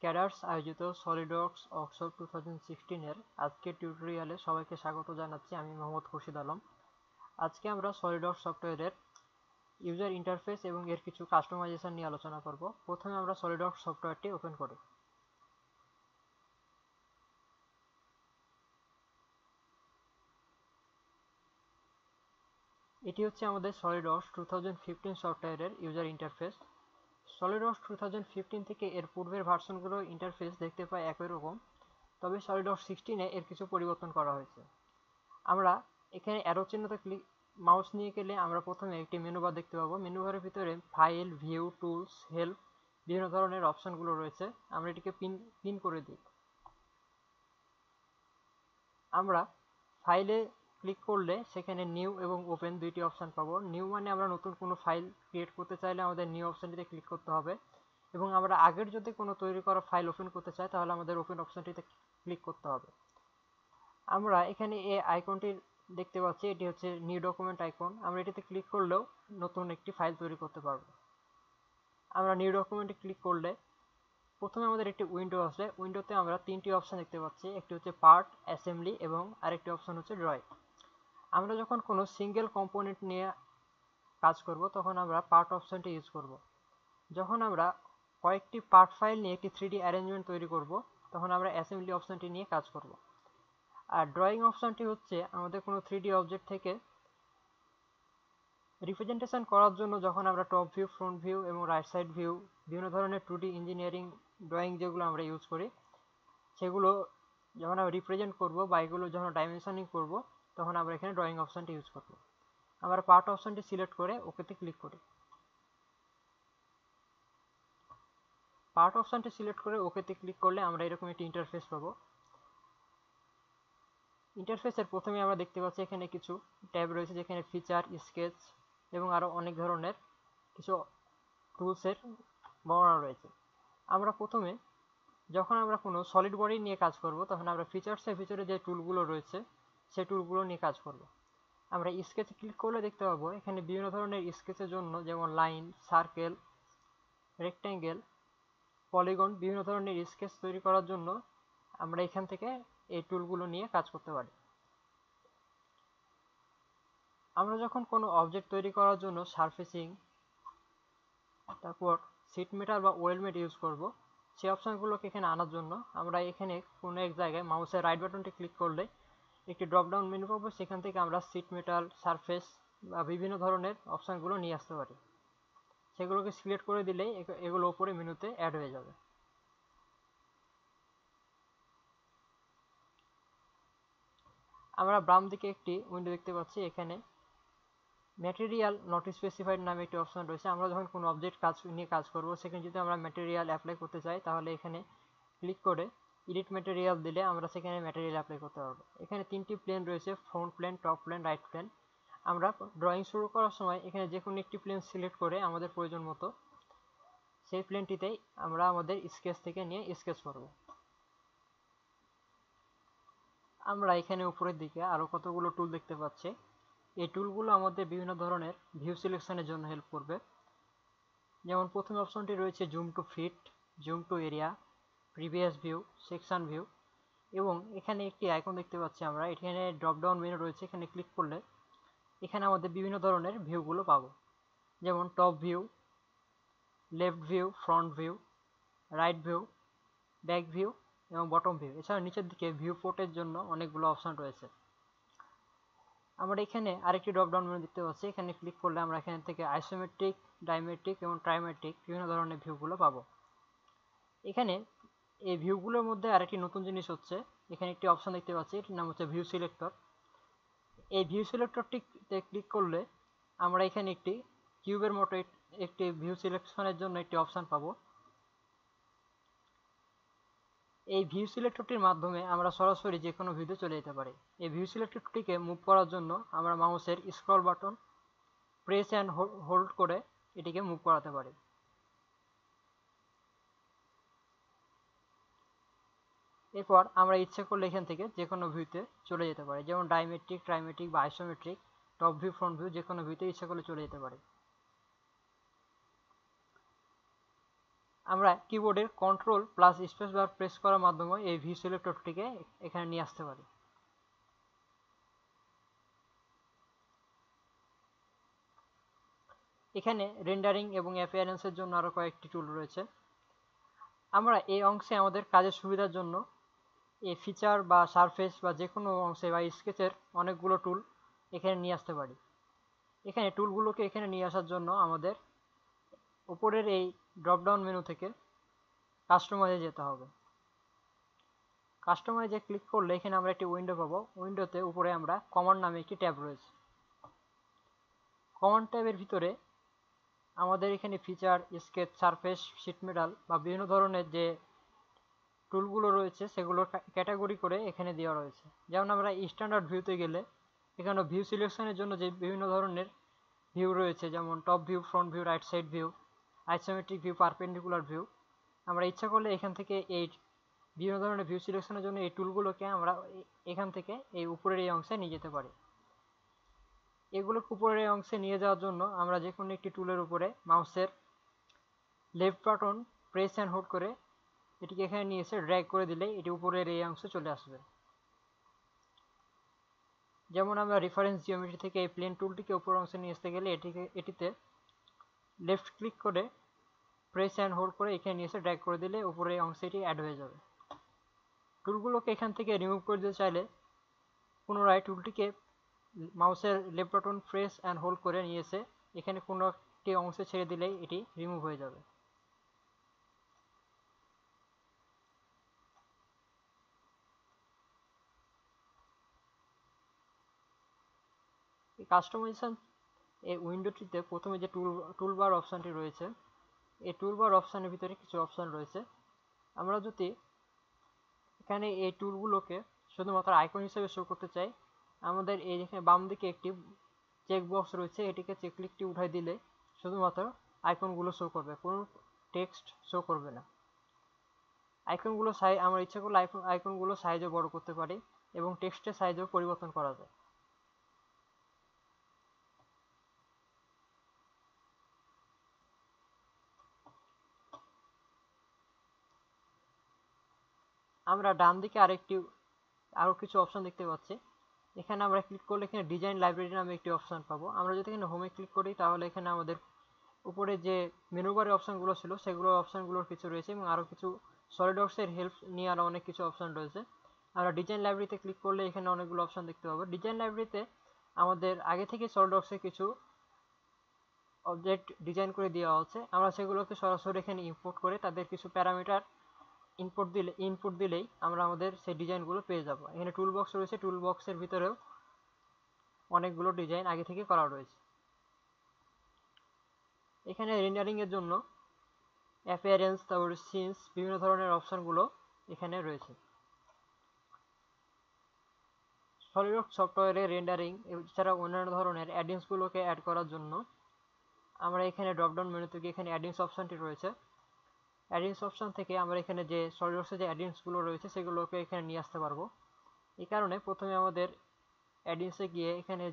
Cadres আয়োজিত SolidWorks workshop 2016 এর আজকের টিউটোরিয়ালে সবাইকে স্বাগত জানাচ্ছি। আমি মোহাম্মদ খুরশিদ আলম। আজকে আমরা সলিডওয়ার্কস সফটওয়্যারের ইউজার ইন্টারফেস এবং এর কিছু কাস্টমাইজেশন নিয়ে আলোচনা করব। প্রথমে আমরা সলিডওয়ার্কস সফটওয়্যারটি ওপেন করি। এটি হচ্ছে আমাদের সলিডওয়ার্কস 2015 সফটওয়্যারের ইউজার ইন্টারফেস। সলিডওয়ার্কস 2015 থেকে এর পূর্বের ভার্সনগুলোর ইন্টারফেস দেখতে পাই একই রকম, তবে সলিডওয়ার্কস 16 এর কিছু পরিবর্তন করা হয়েছে। আমরা এখানে অ্যারো চিহ্নতে মাউস নিয়ে গেলে আমরা প্রথমে একটি মেনু বার দেখতে পাবো। মেনু বারের ভিতরে ফাইল, ভিউ, টুলস, হেল্প বিভিন্ন ধরনের অপশনগুলো রয়েছে। আমরা এটিকে পিন করে দিই। আমরা ফাইলে ক্লিক করলে সেখানে নিউ এবং ওপেন দুইটি অপশন পাবো। নিউ মানে আমরা নতুন কোনো ফাইল ক্রিয়েট করতে চাইলে আমাদের নিউ অপশনটিতে ক্লিক করতে হবে, এবং আমরা আগের যদি কোনো তৈরি করা ফাইল ওপেন করতে চাই তাহলে আমাদের ওপেন অপশনটিতে ক্লিক করতে হবে। আমরা এখানে এই আইকনটি দেখতে পাচ্ছি, এটি হচ্ছে নিউ ডকুমেন্ট আইকন। আমরা এটিতে ক্লিক করলেও নতুন একটি ফাইল তৈরি করতে পারবো। আমরা নিউ ডকুমেন্টে ক্লিক করলে প্রথমে আমাদের একটি উইন্ডো আসবে। উইন্ডোতে আমরা তিনটি অপশন দেখতে পাচ্ছি, একটি হচ্ছে পার্ট, অ্যাসেম্বলি এবং আরেকটি অপশন হচ্ছে ড্রয়িং। আমরা যখন কোনো সিঙ্গেল কম্পোনেন্ট নিয়ে কাজ করব তখন আমরা পার্ট অপশনটি ইউজ করব। যখন আমরা কয়েকটি পার্ট ফাইল নিয়ে একটি 3D অ্যারেঞ্জমেন্ট তৈরি করব তখন আমরা অ্যাসেম্বলি অপশনটি নিয়ে কাজ করব। আর ড্রয়িং অপশনটি হচ্ছে আমাদের কোনো 3D অবজেক্ট থেকে রিপ্রেজেন্টেশন করার জন্য যখন আমরা টপ ভিউ, ফ্রন্ট ভিউ এবং রাইট সাইড ভিউ বিভিন্ন ধরনের 2D ইঞ্জিনিয়ারিং ড্রয়িং যেগুলো আমরা ইউজ করি সেগুলো যখন আমরা রিপ্রেজেন্ট করব বা এগুলো যখন ডাইমেনশনিং করব তখন আমরা এখানে ড্রয়িং অপশনটি ইউজ করব। আমরা পার্ট অপশনটি সিলেক্ট করে ওকেতে ক্লিক করি। পার্ট অপশনটি সিলেক্ট করে ওকেতে ক্লিক করলে আমরা এরকম একটি ইন্টারফেস পাবো। ইন্টারফেসের প্রথমে আমরা দেখতে পাচ্ছি এখানে কিছু ট্যাব রয়েছে, যেখানে ফিচার, স্কেচ এবং আরও অনেক ধরনের কিছু টুলসের বর্ণনা রয়েছে। আমরা প্রথমে যখন আমরা কোনো সলিড বডি নিয়ে কাজ করব তখন আমরা ফিচার্সের ভিতরে যে টুলগুলো রয়েছে সেই টুলগুলো নিয়ে কাজ করব। আমরা স্কেচে ক্লিক করলে দেখতে পাবো এখানে বিভিন্ন ধরনের স্কেচের জন্য, যেমন লাইন, সার্কেল, রেক্ট্যাঙ্গেল, পলিগন, বিভিন্ন ধরনের স্কেচ তৈরি করার জন্য আমরা এখান থেকে এই টুলগুলো নিয়ে কাজ করতে পারি। আমরা যখন কোনো অবজেক্ট তৈরি করার জন্য সারফেসিং, তারপর সিট মেটাল বা ওয়েল মেট ইউজ করব, সেই অপশানগুলোকে এখানে আনার জন্য আমরা এখানে কোনো এক জায়গায় মাউসের রাইট বাটনটি ক্লিক করলে একটি ড্রপডাউন মেনু পাবো। সেখান থেকে আমরা সিট মেটাল, সারফেস বা বিভিন্ন ধরনের অপশানগুলো নিয়ে আসতে পারি। সেগুলোকে সিলেক্ট করে দিলেই এগুলো ওপরে মেনুতে অ্যাড হয়ে যাবে। আমরা বাম দিকে একটি উইন্ডো দেখতে পাচ্ছি, এখানে ম্যাটেরিয়াল নট স্পেসিফাইড নামে একটি অপশন রয়েছে। আমরা যখন কোনো অবজেক্ট নিয়ে কাজ করব সেখানে যদি আমরা ম্যাটেরিয়াল অ্যাপ্লাই করতে চাই তাহলে এখানে ক্লিক করে এডিট ম্যাটেরিয়াল দিলে আমরা সেখানে ম্যাটেরিয়াল অ্যাপ্লাই করতে পারবো। এখানে তিনটি প্লেন রয়েছে, front plane, top plane, right plane. আমরা ড্রয়িং শুরু করার সময় এখানে যে কোনো একটি প্লেন সিলেক্ট করে আমাদের প্রয়োজন মতো সেই প্লেনটিতেই আমরা আমাদের স্কেচ থেকে নিয়ে স্কেচ করব। আমরা এখানে উপরের দিকে আরও কতগুলো টুল দেখতে পাচ্ছি। এই টুলগুলো আমাদের বিভিন্ন ধরনের ভিউ সিলেকশনের জন্য হেল্প করবে। যেমন প্রথম অপশনটি রয়েছে zoom to fit, zoom to area, previous view, section view, এবং এখানে একটি আইকন দেখতে পাচ্ছি আমরা। এখানে ড্রপডাউন মেনু রয়েছে, এখানে ক্লিক করলে এখানে আমাদের বিভিন্ন ধরনের ভিউগুলো পাবো, যেমন top view, left view, front view, right view, back view এবং বটম ভিউ। এছাড়া নিচের দিকে ভিউ পোর্টের জন্য অনেকগুলো অপশন রয়েছে। আমরা এখানে আরেকটি ড্রপডাউন মেনু দেখতে পাচ্ছি, এখানে ক্লিক করলে আমরা এখান থেকে আইসোমেট্রিক, ডাইমেট্রিক এবং ট্রাইমেট্রিক বিভিন্ন ধরনের ভিউগুলো পাবো। এখানে এই ভিউগুলোর মধ্যে আরেকটি নতুন জিনিস হচ্ছে, এখানে একটি অপশন দেখতে পাচ্ছি, এটির নাম হচ্ছে ভিউ সিলেক্টর। এই ভিউ সিলেক্টরটিতে ক্লিক করলে আমরা এখানে একটি কিউবের মতো একটি ভিউ সিলেকশনের জন্য একটি অপশন পাবো। এই ভিউ সিলেক্টরটির মাধ্যমে আমরা সরাসরি যে কোনো ভিউতে চলে যেতে পারি। এই ভিউ সিলেক্টরটিকে মুভ করার জন্য আমরা মাউসের scroll button press and hold করে এটিকে মুভ করাতে পারি। এরপর আমরা ইচ্ছে করলে এখান থেকে যে কোনো ভিউতে চলে যেতে পারি, যেমন ডাইমেট্রিক, ট্রাইমেট্রিক বা isometric, top view, front view, যে কোনো ভিউতে ইচ্ছে করলে চলে যেতে পারি। আমরা কিবোর্ডের control plus space bar press করার মাধ্যমে এই ভিউ সিলেক্টরটিকে এখানে নিয়ে আসতে পারি। এখানে রেন্ডারিং এবং অ্যাপিয়ারেন্সের জন্য আরও কয়েকটি টুল রয়েছে। আমরা এই অংশে আমাদের কাজের সুবিধার জন্য এই ফিচার বা সারফেস বা যে কোনো অংশে বা স্কেচের অনেকগুলো টুল এখানে নিয়ে আসতে পারি। এখানে টুলগুলোকে এখানে নিয়ে আসার জন্য আমাদের উপরের এই ড্রপডাউন মেনু থেকে কাস্টমাইজে যেতে হবে। কাস্টমাইজে ক্লিক করলে এখানে আমরা একটি উইন্ডো পাবো। উইন্ডোতে উপরে আমরা কমান্ড নামে একটি ট্যাব রয়েছে। কমান্ড ট্যাবের ভিতরে আমাদের এখানে feature, sketch, surface, sheet metal বা বিভিন্ন ধরনের যে টুলগুলো রয়েছে সেগুলোর ক্যাটাগরি করে এখানে দেওয়া রয়েছে। যেমন আমরা স্ট্যান্ডার্ড ভিউতে গেলে এখানে ভিউ সিলেকশনের জন্য যে বিভিন্ন ধরনের ভিউ রয়েছে, যেমন top view, front view, right side view, isometric view, perpendicular view. আমরা ইচ্ছা করলে এখান থেকে এই বিভিন্ন ধরনের ভিউ সিলেকশনের জন্য এই টুলগুলোকে আমরা এখান থেকে এই উপরের এই অংশে নিয়ে যেতে পারি। এগুলোকে উপরের এই অংশে নিয়ে যাওয়ার জন্য আমরা যে কোনো একটি টুলের উপরে মাউসের left button press and hold করে এটিকে এখানে নিয়ে এসে ড্র্যাগ করে দিলে এটি উপরের এই অংশে চলে আসবে। যেমন আমরা রেফারেন্স জিওমেট্রি থেকে এই প্লেন টুলটিকে উপরের অংশে নিয়ে আসতে গেলে এটিতে লেফট ক্লিক করে প্রেস অ্যান্ড হোল্ড করে এখানে নিয়ে এসে ড্র্যাগ করে দিলে উপরের অংশে এটি অ্যাড হয়ে যাবে। টুলগুলোকে এখান থেকে রিমুভ করে দিতে চাইলে পুনরায় টুলটিকে মাউসের left button press and hold করে নিয়ে এসে এখানে কোনো একটি অংশে ছেড়ে দিলেই এটি রিমুভ হয়ে যাবে। এই কাস্টমাইজেশন এই উইন্ডোটিতে প্রথমে যে টুলবার অপশানটি রয়েছে, এই টুলবার অপশানের ভিতরে কিছু অপশান রয়েছে। আমরা যদি এখানে এই টুলগুলোকে শুধুমাত্র আইকন হিসেবে শো করতে চাই, আমাদের এই যেখানে বাম দিকে একটি চেক বক্স রয়েছে, এটিকে চেক ক্লিকটি উঠাই দিলে শুধুমাত্র আইকনগুলো শো করবে, কোনো টেক্সট শো করবে না। আইকনগুলো আমরা ইচ্ছা করলে আইকনগুলো সাইজও বড় করতে পারি এবং টেক্সটের সাইজও পরিবর্তন করা যায়। আমরা ডান দিকে আরও কিছু অপশন দেখতে পাচ্ছি। এখানে আমরা ক্লিক করলে এখানে ডিজাইন লাইব্রেরি নামে একটি অপশন পাবো। আমরা যদি এখানে হোমে ক্লিক করি তাহলে এখানে আমাদের উপরে যে মেনু বারের অপশনগুলো ছিল সেগুলো অপশনগুলোর কিছু রয়েছে এবং আরও কিছু সলিডওয়ার্কসের হেল্প নিয়ে আরও অনেক কিছু অপশন রয়েছে। আমরা ডিজাইন লাইব্রেরিতে ক্লিক করলে এখানে অনেকগুলো অপশন দেখতে পাবো। ডিজাইন লাইব্রেরিতে আমাদের আগে থেকে সলিডওয়ার্কসে কিছু অবজেক্ট ডিজাইন করে দেওয়া আছে, আমরা সেগুলোকে সরাসরি এখানে ইম্পোর্ট করে তাদের কিছু প্যারামিটার ইনপুট দিলেই আমরা আমাদের সেই ডিজাইনগুলো পেয়ে যাব। এখানে টুল বক্স রয়েছে, টুল বক্সের ভিতরেও অনেকগুলো ডিজাইন আগে থেকে করা রয়েছে। এখানে রেন্ডারিং এর জন্য অ্যাপিয়ারেন্স, তারপরে সিনস, বিভিন্ন ধরনের অপশনগুলো এখানে রয়েছে। সলিডওয়ার্কস সফটওয়্যারে রেন্ডারিং এছাড়া অন্যান্য ধরনের অ্যাডিংসগুলোকে অ্যাড করার জন্য আমরা এখানে ড্রপডাউন মেনু থেকে এখানে অ্যাডিংস অপশনটি রয়েছে। অ্যাডিংস অপশন থেকে আমরা এখানে যে সলিডওয়ার্কসে যে অ্যাডিংসগুলো রয়েছে সেগুলোকে এখানে নিয়ে আসতে পারবো। এই কারণে প্রথমে আমাদের অ্যাডিংসে গিয়ে এখানে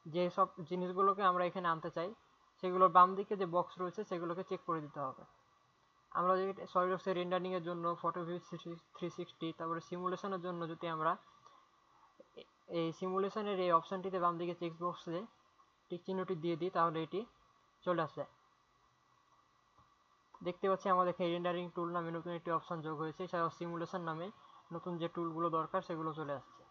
যে সব জিনিসগুলোকে আমরা এখানে আনতে চাই সেগুলোর বাম দিকে যে বক্স রয়েছে সেগুলোকে চেক করে দিতে হবে। আমরা যদি সলিডওয়ার্কসের রেন্ডারিংয়ের জন্য ফটো ভিউ 360, তারপরে সিমুলেশনের জন্য যদি আমরা এই সিমুলেশনের এই অপশনটিতে বাম দিকে চেক বক্সে টিক চিহ্নটি দিয়ে দিই তাহলে এটি চলে আসবে। দেখতে পাচ্ছি আমাদের এখানে রেন্ডারিং টুল নামে নতুন একটি অপশন যোগ হয়েছে, এছাড়াও সিমুলেশন নামে নতুন যে টুলগুলো দরকার সেগুলো চলে আসছে।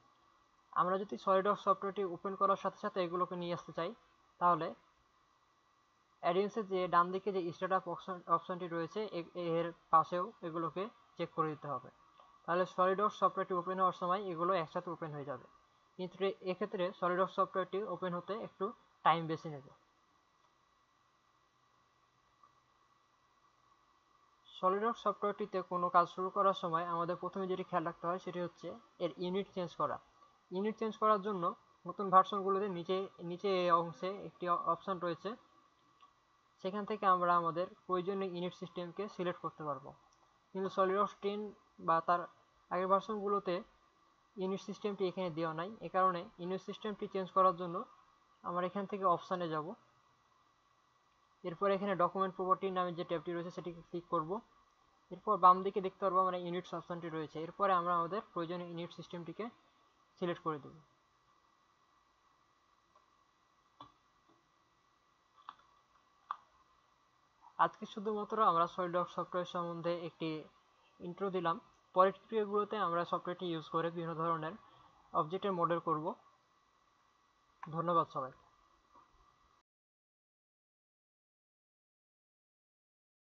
আমরা যদি সলিডওয়ার্কস সফটওয়্যারটি ওপেন করার সাথে সাথে এগুলোকে নিয়ে আসতে চাই তাহলে অ্যাডিংসের যে ডান দিকে যে স্টার্ট অপশনটি রয়েছে এর পাশেও এগুলোকে চেক করে দিতে হবে, তাহলে সলিডওয়ার্কস সফটওয়্যারটি ওপেন হওয়ার সময় এগুলো একসাথে ওপেন হয়ে যাবে। কিন্তু এক্ষেত্রে সলিডওয়ার্কস সফটওয়্যারটি ওপেন হতে একটু টাইম বেশি নেবে। সলিডওয়ার্কস সফটওয়্যারটিতে কোনো কাজ শুরু করার সময় আমাদের প্রথমে যেটি খেয়াল রাখতে হয় সেটি হচ্ছে এর ইউনিট চেঞ্জ করা। ইউনিট চেঞ্জ করার জন্য নতুন ভার্সনগুলোতে নিচে এই অংশে একটি অপশন রয়েছে, সেখান থেকে আমরা আমাদের প্রয়োজনীয় ইউনিট সিস্টেমকে সিলেক্ট করতে পারবো। কিন্তু সলিডওয়ার্কস 10 বা তার আগের ভার্সনগুলোতে ইউনিট সিস্টেমটি এখানে দেওয়া নাই। এ কারণে ইউনিট সিস্টেমটি চেঞ্জ করার জন্য আমরা এখান থেকে অপশানে যাব। এরপর এখানে ডকুমেন্ট প্রপার্টি নামে যে ট্যাবটি রয়েছে সেটিকে ক্লিক করব। এরপর বাম দিকে দেখতে পারবো আমরা ইউনিটস অপশনটি রয়েছে। এরপরে আমরা আমাদের প্রয়োজনীয় ইউনিট সিস্টেমটিকে সিলেক্ট করে দেব। আজকে শুধুমাত্র আমরা সলিডওয়ার্কস সফটওয়্যার সম্বন্ধে একটি ইন্ট্রো দিলাম। পরের টিউটোরিয়ালগুলোতে আমরা সফটওয়্যারটি ইউজ করে বিভিন্ন ধরনের অবজেক্টের মডেল করব। ধন্যবাদ সবাইকে।